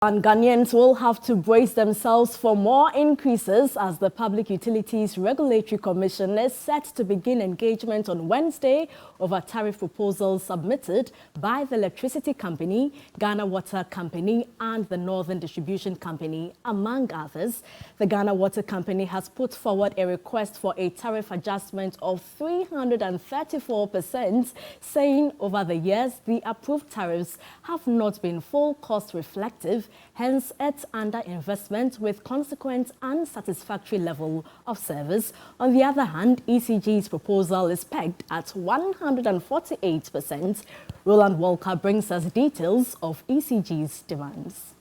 And Ghanaians will have to brace themselves for more increases as the Public Utilities Regulatory Commission is set to begin engagement on Wednesday over tariff proposals submitted by the Electricity Company, Ghana Water Company and the Northern Distribution Company, among others. The Ghana Water Company has put forward a request for a tariff adjustment of 334%, saying over the years the approved tariffs have not been full cost reflective. Hence, it's under investment with consequent unsatisfactory level of service. On the other hand, ECG's proposal is pegged at 148%. Roland Walker brings us details of ECG's demands.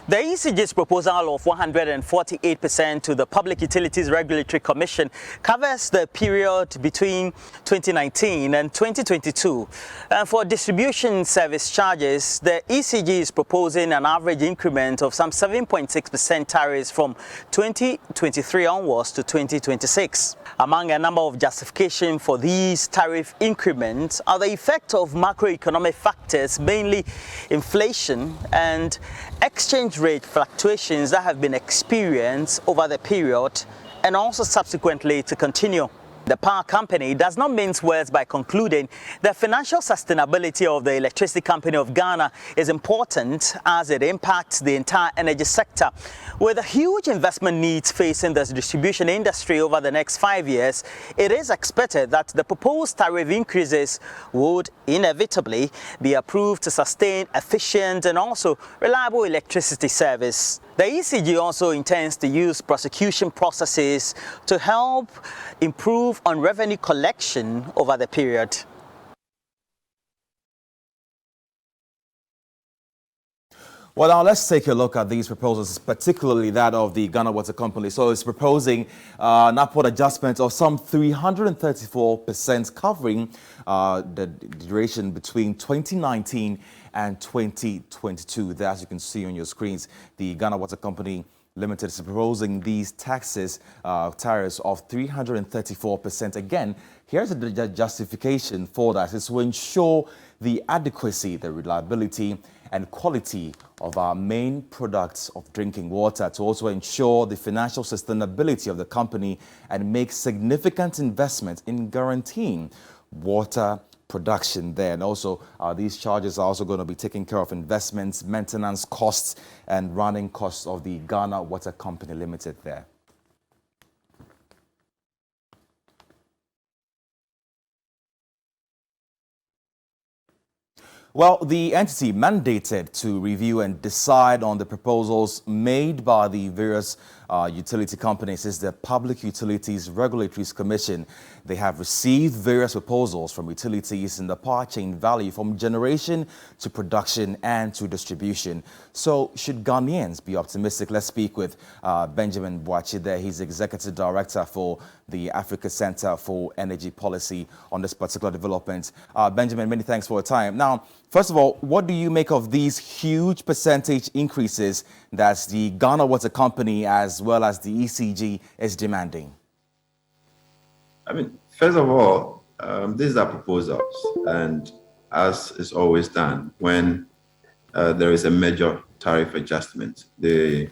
The ECG's proposal of 148% to the Public Utilities Regulatory Commission covers the period between 2019 and 2022. For distribution service charges, the ECG is proposing an average increment of some 7.6% tariffs from 2023 onwards to 2026. Among a number of justifications for these tariff increments are the effect of macroeconomic factors, mainly inflation and exchange rate fluctuations that have been experienced over the period and also subsequently to continue. The power company does not mince words by concluding the financial sustainability of the Electricity Company of Ghana is important as it impacts the entire energy sector. With the huge investment needs facing the distribution industry over the next 5 years, it is expected that the proposed tariff increases would inevitably be approved to sustain efficient and also reliable electricity service. The ECG also intends to use prosecution processes to help improve on revenue collection over the period. Well, now let's take a look at these proposals, particularly that of the Ghana Water Company. So it's proposing an upward adjustment of some 334%, covering the duration between 2019 and 2022. There, as you can see on your screens, the Ghana Water Company Limited is proposing these taxes, tariffs of 334%. Again, here's the justification for that. It's to ensure the adequacy, the reliability and quality of our main products of drinking water, to also ensure the financial sustainability of the company and make significant investments in guaranteeing water production there. And also these charges are also going to be taking care of investments, maintenance costs and running costs of the Ghana Water Company Limited there. Well, the entity mandated to review and decide on the proposals made by the various utility companies is the Public Utilities Regulatory Commission. They have received various proposals from utilities in the power chain value from generation to production and to distribution. So should Ghanaians be optimistic? Let's speak with Benjamin Boachi there. He's Executive Director for the Africa Center for Energy Policy on this particular development. Benjamin, many thanks for your time. Now, first of all, what do you make of these huge percentage increases that the Ghana Water Company as well as the ECG is demanding? I mean, first of all, these are proposals, and as is always done, when there is a major tariff adjustment, the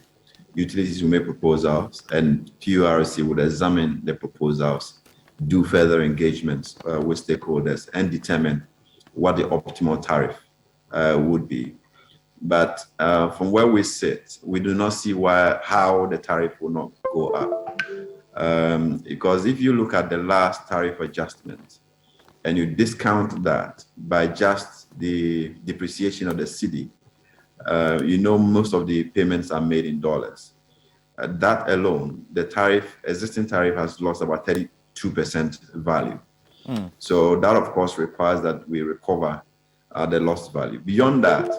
utilities will make proposals and PURC would examine the proposals, do further engagements with stakeholders and determine what the optimal tariff would be. But from where we sit, we do not see how the tariff will not go up. Because if you look at the last tariff adjustment and you discount that by just the depreciation of the cedi, you know most of the payments are made in dollars. That alone, the existing tariff has lost about 32% value. So that, of course, requires that we recover the lost value. Beyond that,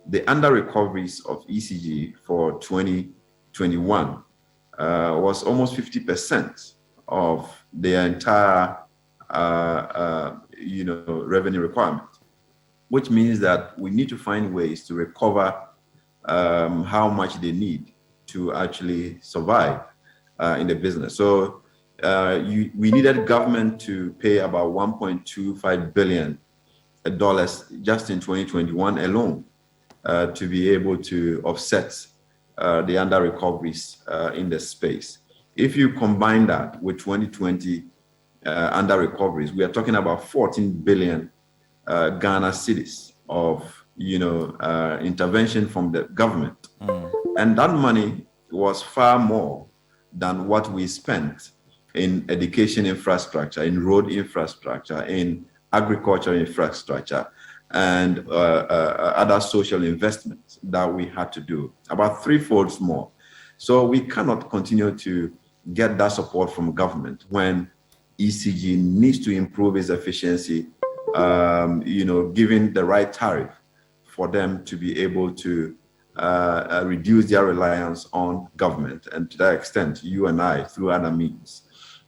the under-recoveries of ECG for 2021 was almost 50% of the entire revenue requirement, which means that we need to find ways to recover how much they need to actually survive in the business. So we needed government to pay about $1.25 billion just in 2021 alone. to be able to offset the under recoveries in the space. If you combine that with 2020 under recoveries, we are talking about 14 billion Ghana cedis of intervention from the government, and that money was far more than what we spent in education infrastructure, in road infrastructure, in agriculture infrastructure, and other social investments that we had to do, about threefold more. So we cannot continue to get that support from government when ECG needs to improve its efficiency, giving the right tariff for them to be able to reduce their reliance on government, and to that extent, you and I, through other means.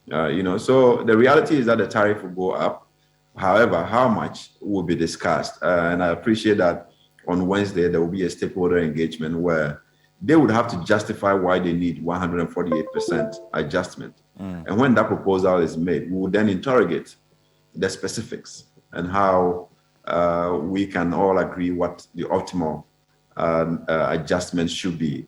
So the reality is that the tariff will go up. However, how much will be discussed. And I appreciate that on Wednesday, there will be a stakeholder engagement where they would have to justify why they need 148% adjustment. And when that proposal is made, we will then interrogate the specifics and how we can all agree what the optimal adjustment should be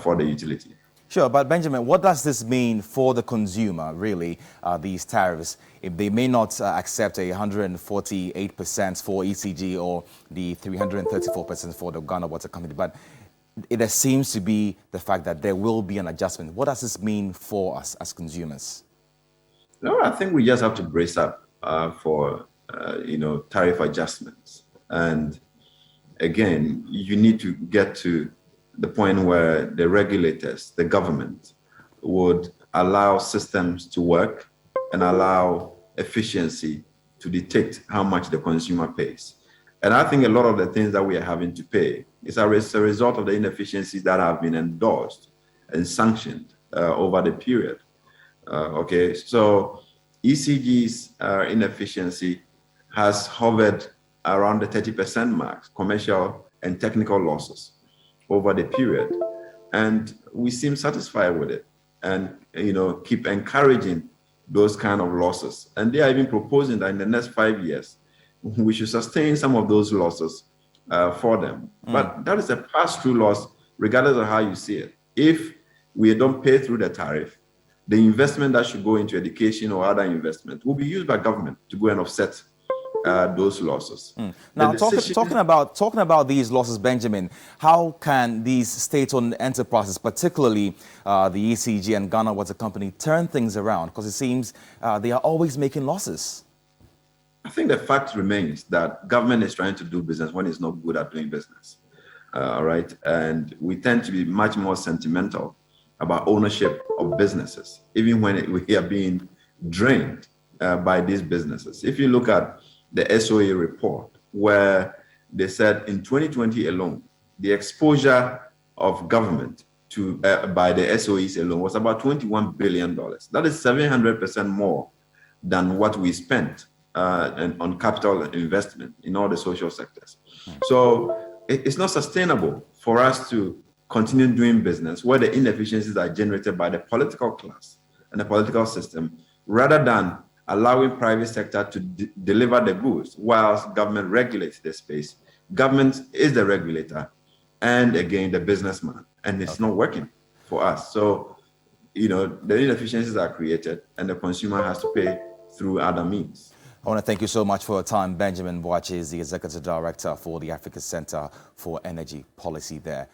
for the utility. Sure, but Benjamin, what does this mean for the consumer, really, these tariffs? If they may not accept a 148% for ECG or the 334% for the Ghana Water Company, but there seems to be the fact that there will be an adjustment. What does this mean for us as consumers? No, I think we just have to brace up for, tariff adjustments. And again, you need to get to the point where the regulators, the government, would allow systems to work and allow efficiency to detect how much the consumer pays. And I think a lot of the things that we are having to pay is a result of the inefficiencies that have been endorsed and sanctioned over the period. So ECG's inefficiency has hovered around the 30% mark, commercial and technical losses over the period. And we seem satisfied with it and, keep encouraging those kind of losses. And they are even proposing that in the next 5 years, we should sustain some of those losses for them. But that is a pass-through loss, regardless of how you see it. If we don't pay through the tariff, the investment that should go into education or other investment will be used by government to go and offset those losses. Now, talking about these losses, Benjamin, how can these state-owned enterprises, particularly the ECG and Ghana Water Company, turn things around? Because it seems they are always making losses. I think the fact remains that government is trying to do business when it's not good at doing business. All right, and we tend to be much more sentimental about ownership of businesses, even when we are being drained by these businesses. If you look at the SOA report, where they said in 2020 alone, the exposure of government to by the SOEs alone was about $21 billion. That is 700% more than what we spent on capital investment in all the social sectors. So it's not sustainable for us to continue doing business where the inefficiencies are generated by the political class and the political system, rather than allowing private sector to deliver the goods whilst government regulates the space. Government is the regulator and, again, the businessman, and it's not working for us. So, the inefficiencies are created and the consumer has to pay through other means. I want to thank you so much for your time. Benjamin Boakye is the Executive Director for the Africa Center for Energy Policy there.